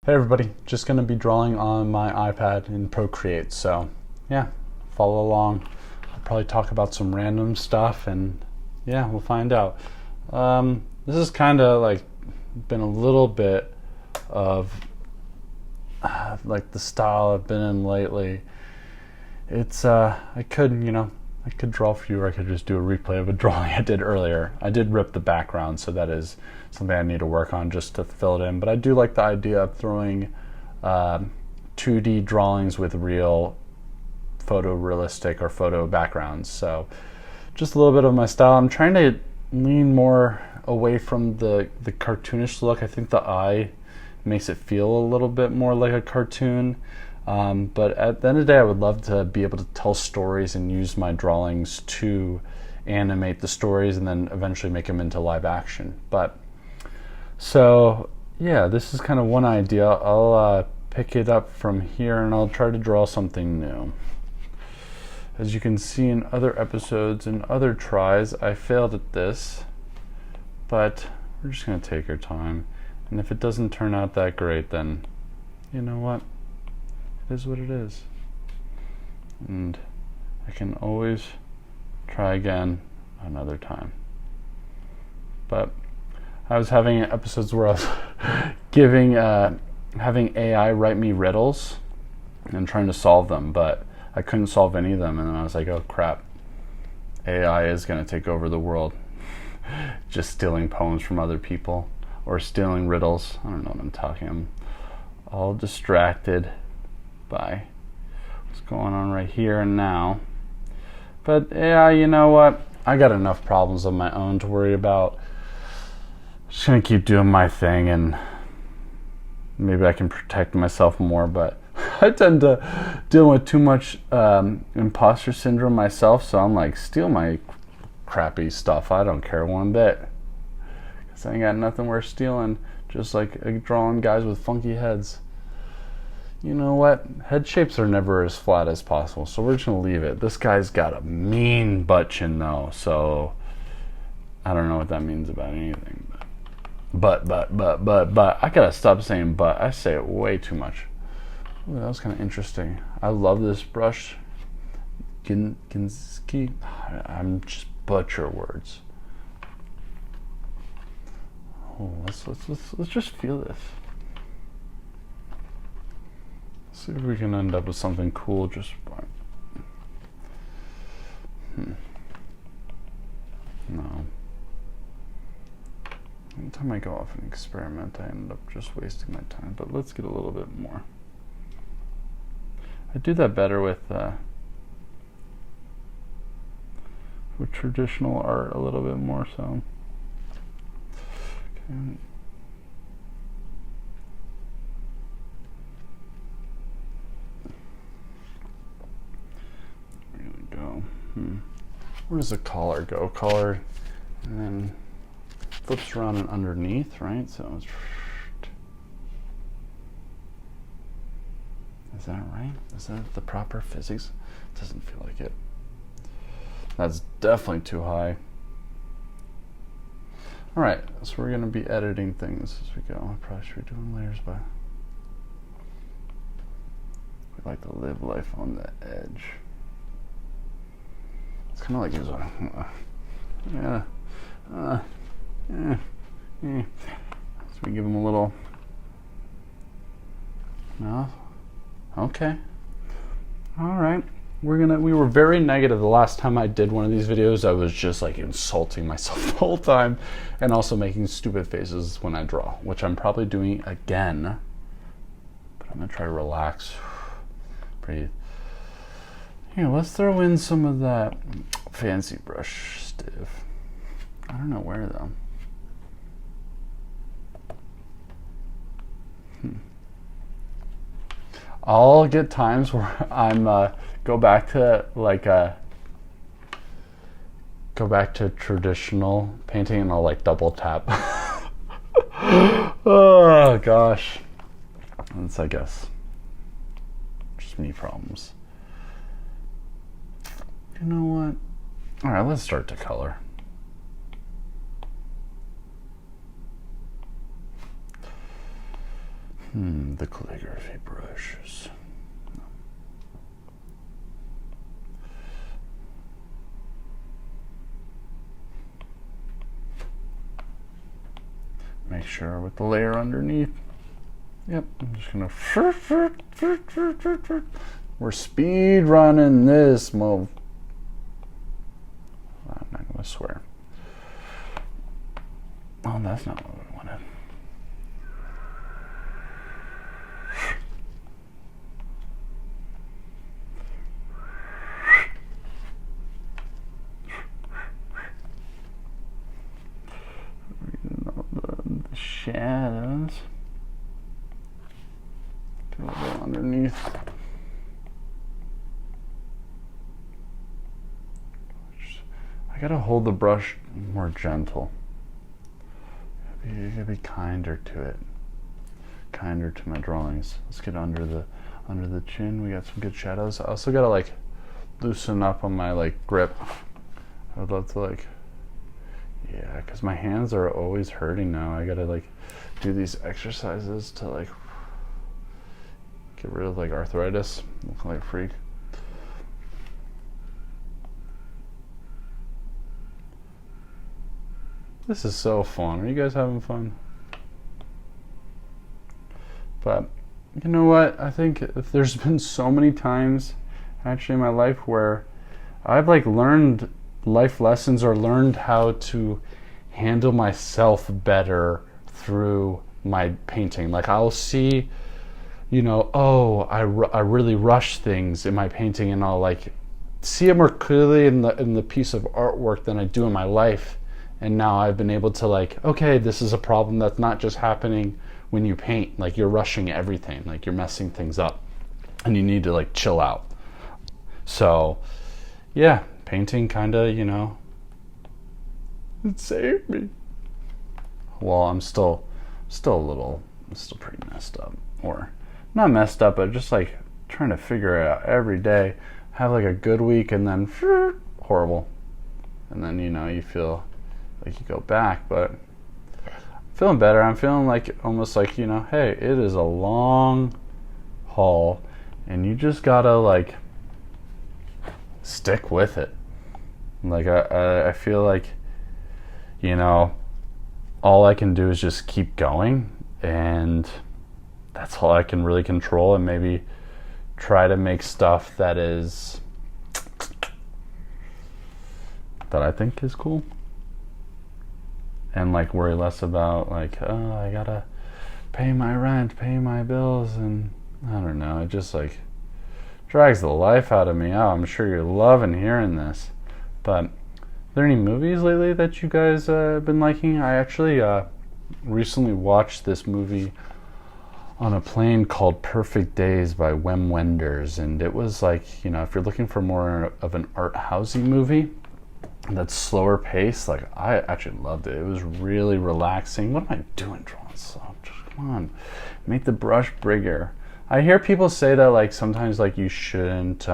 Hey everybody, just going to be drawing on my iPad in Procreate, so yeah, follow along. I'll probably talk about some random stuff and yeah, we'll find out. This is kind of like been a little bit of like the style I've been in lately. It's I could draw for you, or I could just do a replay of a drawing I did earlier. I did rip the background, so that is something I need to work on just to fill it in. But I do like the idea of throwing 2D drawings with real photorealistic or photo backgrounds. So just a little bit of my style. I'm trying to lean more away from the cartoonish look. I think the eye makes it feel a little bit more like a cartoon. But at the end of the day, I would love to be able to tell stories and use my drawings to animate the stories and then eventually make them into live action. But so yeah, this is kind of one idea. I'll pick it up from here and I'll try to draw something new. As you can see in other episodes and other tries, I failed at this, but we're just going to take our time. And if it doesn't turn out that great, then you know what? It is what it is. And I can always try again another time. But I was having episodes where I was having AI write me riddles and trying to solve them, but I couldn't solve any of them, and then I was like, oh crap, AI is going to take over the world. Just stealing poems from other people or stealing riddles. I don't know what I'm talking. I'm all distracted by what's going on right here and now. But AI, you know what? I got enough problems of my own to worry about. Just gonna keep doing my thing, and maybe I can protect myself more, but I tend to deal with too much imposter syndrome myself, so I'm like, steal my crappy stuff. I don't care one bit, because I ain't got nothing worth stealing, just like drawing guys with funky heads. You know what? Head shapes are never as flat as possible, so we're just gonna leave it. This guy's got a mean butt chin though, so I don't know what that means about anything. But I gotta stop saying but. I say it way too much. Ooh, that was kind of interesting. I love this brush. Ginsky. I'm just butcher words. Oh, let's just feel this. See if we can end up with something cool just by... No. Anytime I go off and experiment, I end up just wasting my time. But let's get a little bit more. I do that better with traditional art a little bit more so. Okay. Where does the collar go? Collar, and then flips around and underneath, right? So it's... Is that right? Is that the proper physics? Doesn't feel like it. That's definitely too high. All right, so we're gonna be editing things as we go. I probably should be doing layers, but we like to live life on the edge. It's kind of like so we give him a little mouth. Okay. All right. We were very negative the last time I did one of these videos. I was just like insulting myself the whole time and also making stupid faces when I draw, which I'm probably doing again. But I'm gonna try to relax, breathe. Here, let's throw in some of that fancy brush stiff. I don't know where though. I'll get times where I'm go back to traditional painting and I'll like double tap. Oh gosh, that's I guess just me problems. You know what? All right, let's start to color. The calligraphy brushes. Make sure with the layer underneath. Yep, I'm just gonna. We're speed running this move. I'm not gonna swear. Oh, that's not what we wanted. The shadows. Do a little underneath. I gotta hold the brush more gentle. You gotta be kinder to it. Kinder to my drawings. Let's get under the chin. We got some good shadows. I also gotta like loosen up on my like grip. I would love to like, yeah, because my hands are always hurting now. I gotta like do these exercises to like get rid of like arthritis. Look like a freak. This is so fun. Are you guys having fun? But you know what? I think if there's been so many times actually in my life where I've like learned life lessons or learned how to handle myself better through my painting. Like I'll see, you know, oh, I really rush things in my painting, and I'll like see it more clearly in the piece of artwork than I do in my life. And now I've been able to like, okay, this is a problem that's not just happening when you paint. Like you're rushing everything, like you're messing things up, and you need to like chill out. So yeah, painting kind of, you know, it saved me. Well, I'm still pretty messed up, or not messed up, but just like trying to figure it out every day. Have like a good week and then horrible, and then you know you feel like you go back, but I'm feeling better. I'm feeling like almost like, you know, hey, it is a long haul, and you just gotta like stick with it. Like I feel like, you know, all I can do is just keep going, and that's all I can really control, and maybe try to make stuff that I think is cool, and like worry less about like, oh, I gotta pay my rent, pay my bills, and I don't know, it just like drags the life out of me. Oh, I'm sure you're loving hearing this. But are there any movies lately that you guys have been liking? I actually recently watched this movie on a plane called Perfect Days by Wim Wenders, and it was like, you know, if you're looking for more of an art housey movie that's slower paced, like I actually loved it. It was really relaxing. What am I doing drawing so? Come on, make the brush bigger. I hear people say that like sometimes like you shouldn't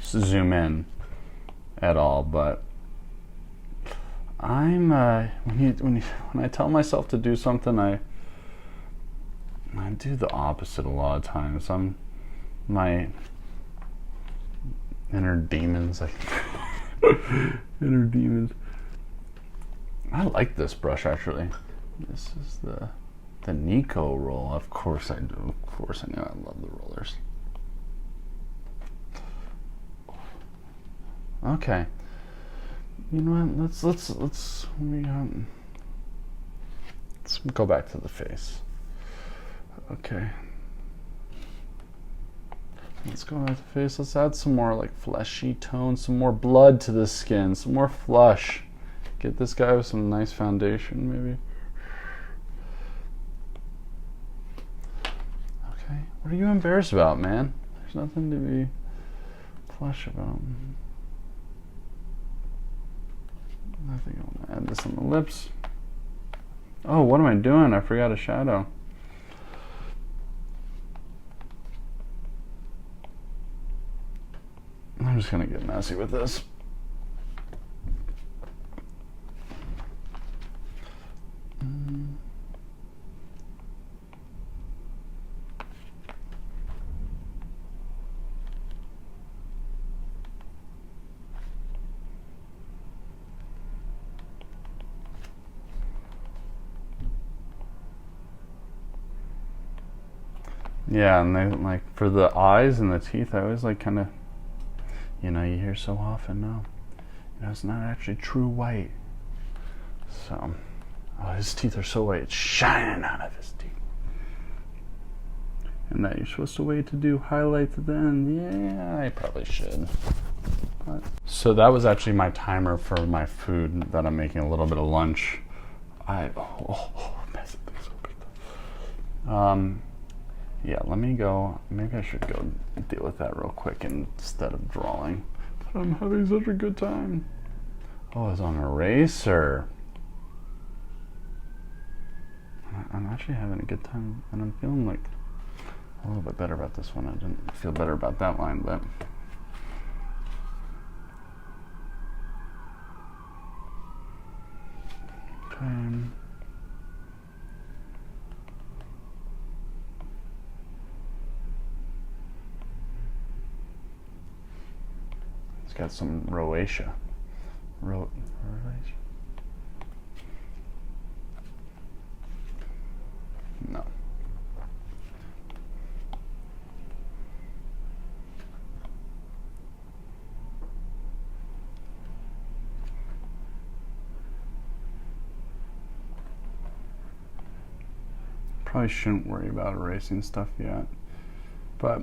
zoom in at all, but I'm when I tell myself to do something, I do the opposite a lot of times. My inner demons, like inner demons. I like this brush actually. This is the Nico roll. Of course I do. Of course I know. I love the rollers. Okay. You know what? Let's go back to the face. Okay. Let's go back to the face. Let's add some more like fleshy tone, some more blood to the skin, some more flush. Get this guy with some nice foundation, maybe. Okay. What are you embarrassed about, man? There's nothing to be flush about. I think I want to add this on the lips. Oh, what am I doing? I forgot a shadow. I'm just going to get messy with this. Yeah, and they like for the eyes and the teeth, I always like kind of, you know, you hear so often, no, you know, it's not actually true white. So, oh, his teeth are so white, it's shining out of his teeth. And that you're supposed to wait to do highlights at the end. Yeah, I probably should. But. So that was actually my timer for my food that I'm making, a little bit of lunch. Yeah, let me go. Maybe I should go deal with that real quick instead of drawing. But I'm having such a good time. Oh, it's on an eraser. I'm actually having a good time, and I'm feeling like a little bit better about this one. I didn't feel better about that line, but okay. It's got some rosacea. Rosacea. No. Probably shouldn't worry about erasing stuff yet. But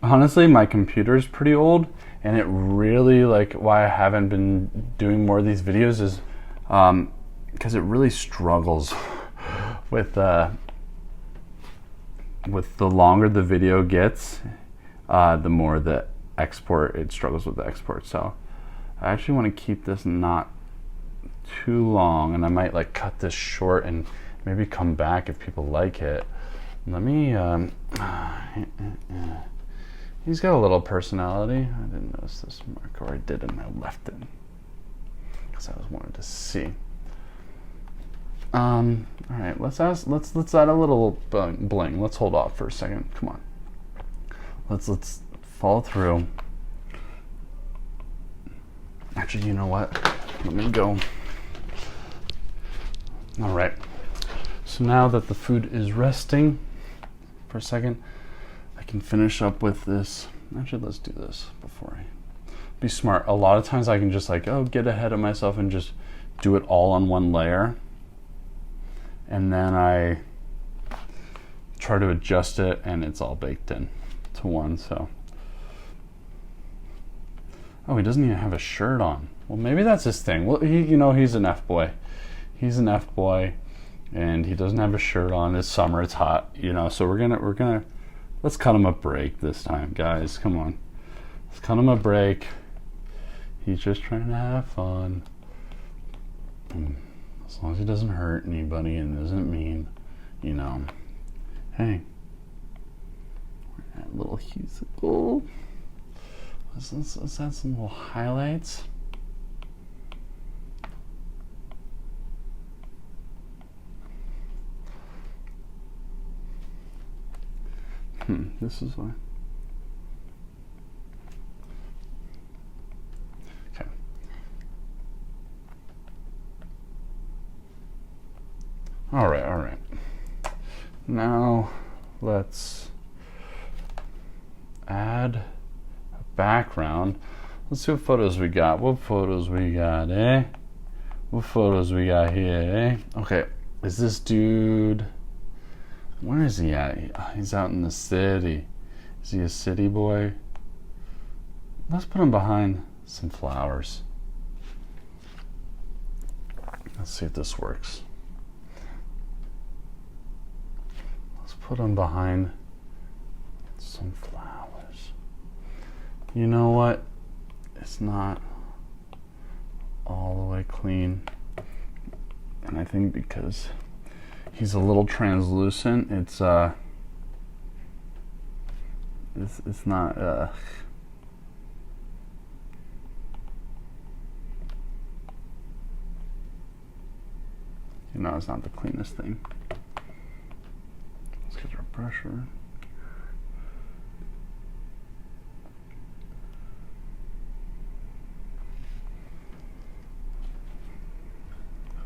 honestly, my computer's pretty old, and it really, like, why I haven't been doing more of these videos is because it really struggles with the longer the video gets, the more the export, it struggles with the export. So I actually want to keep this not too long, and I might like cut this short and maybe come back if people like it. Let me he's got a little personality. I didn't notice this mark, or I did and I left it because I was wanted to see. All right, let's add a little bling. Let's hold off for a second. Come on. Let's follow through. Actually, you know what? Let me go. All right. So now that the food is resting for a second, I can finish up with this. Actually, let's do this before I be smart. A lot of times I can just like, get ahead of myself and just do it all on one layer. And then I try to adjust it and it's all baked in to one. So, oh, he doesn't even have a shirt on. Well, maybe that's his thing. Well, he's an F-boy. He's an F-boy and he doesn't have a shirt on. It's summer, it's hot, so we're gonna let's cut him a break this time, guys. Come on. Let's cut him a break. He's just trying to have fun. As long as he doesn't hurt anybody and isn't mean, Hey, that little husicle. Let's add some little highlights. This is why. Okay. All right. Now let's add a background. Let's see what photos we got. What photos we got, eh? What photos we got here, eh? Okay, is this dude... Where is he at? He's out in the city. Is he a city boy? Let's put him behind some flowers. Let's see if this works. Let's put him behind some flowers. You know what? It's not all the way clean. And I think because he's a little translucent, it's not it's not the cleanest thing. Let's get our brusher.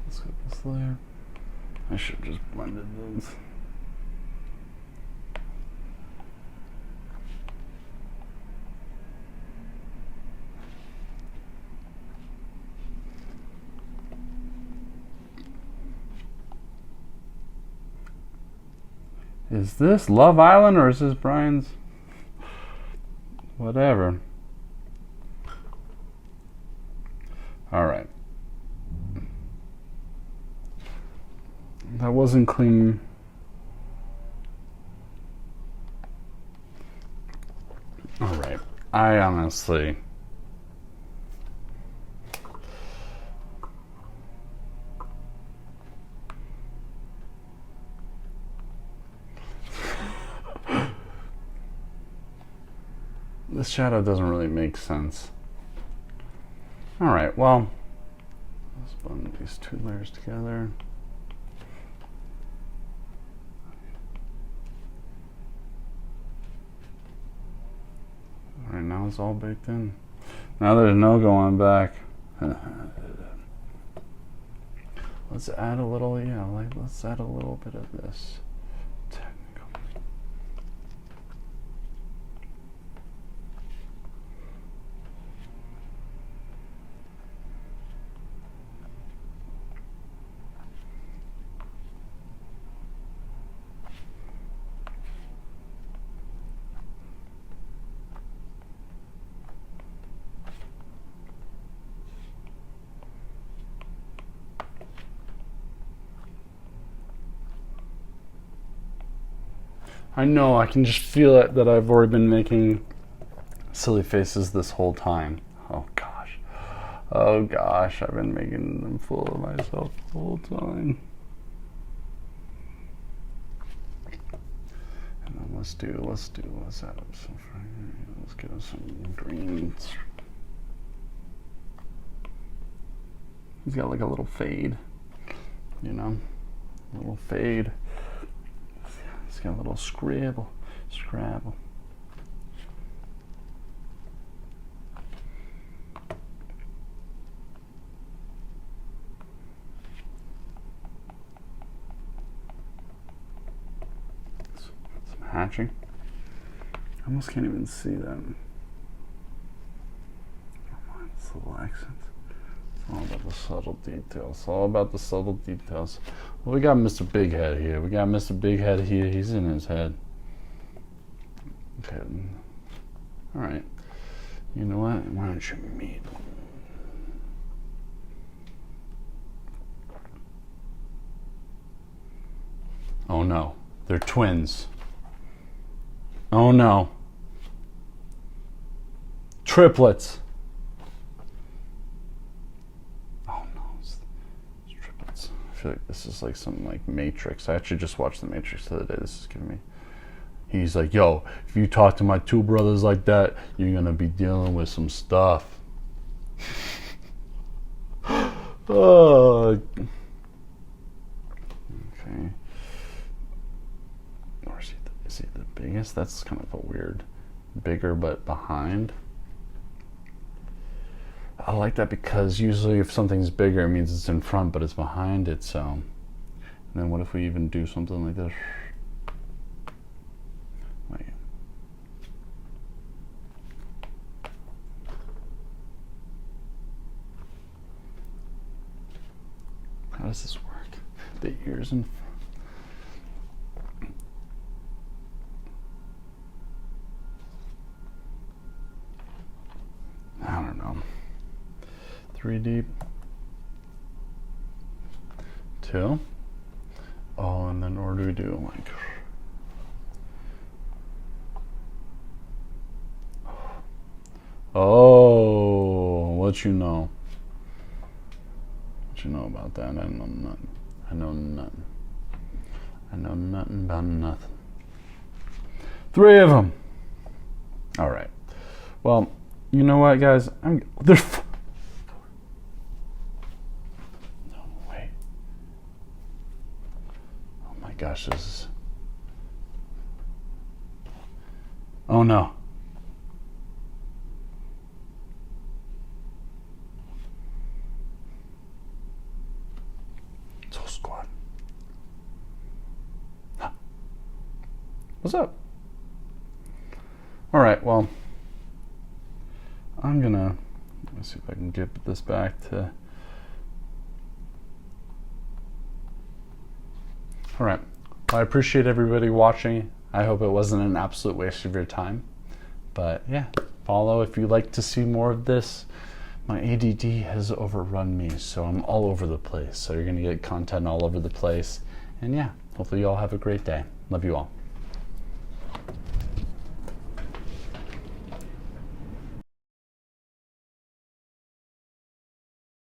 Let's get this layer. I should have just blended those. Is this Love Island or is this Brian's? Whatever. Alright. That wasn't clean. Alright. I honestly... This shadow doesn't really make sense. Alright, well, let's blend these two layers together. Alright, now it's all baked in. Now there's no going back. Let's add a little, let's add a little bit of this. I know, I can just feel it that I've already been making silly faces this whole time. Oh gosh. Oh gosh, I've been making them fool of myself the whole time. And then let's add up some, let's get us some greens. He's got like a little fade, you know, a little fade. It's got a little scrabble. Some hatching. I almost can't even see them. It's little accents. It's all about the subtle details. It's all about the subtle details. Well, we got Mr. Big Head here. He's in his head. Okay. All right. You know what? Why don't you meet? Oh no. They're twins. Oh no. Triplets. I feel like this is like some like Matrix. I actually just watched the Matrix the other day. This is giving me. He's like, yo, if you talk to my two brothers like that, you're gonna be dealing with some stuff. Oh. Okay. Or is he the biggest? That's kind of a weird. Bigger but behind. I like that because usually if something's bigger, it means it's in front, but it's behind it, so. And then what if we even do something like this? Wait. How does this work? The ears in front. I don't know. 3 deep. 2. Oh, and then what do we do? Like, oh, what you know? What you know about that? I know nothing. I know nothing. I know nothing about nothing. 3 of them. All right. Well, you know what, guys? They're. No, wait. Oh my gosh, this is. Oh no. Soul Squad. Huh. What's up? All right, well. I'm gonna, let's see if I can get this back to, all right, Well, I appreciate everybody watching. I hope it wasn't an absolute waste of your time. But yeah, follow if you'd like to see more of this. My ADD has overrun me, so I'm all over the place. So you're gonna get content all over the place. And yeah, hopefully you all have a great day. Love you all.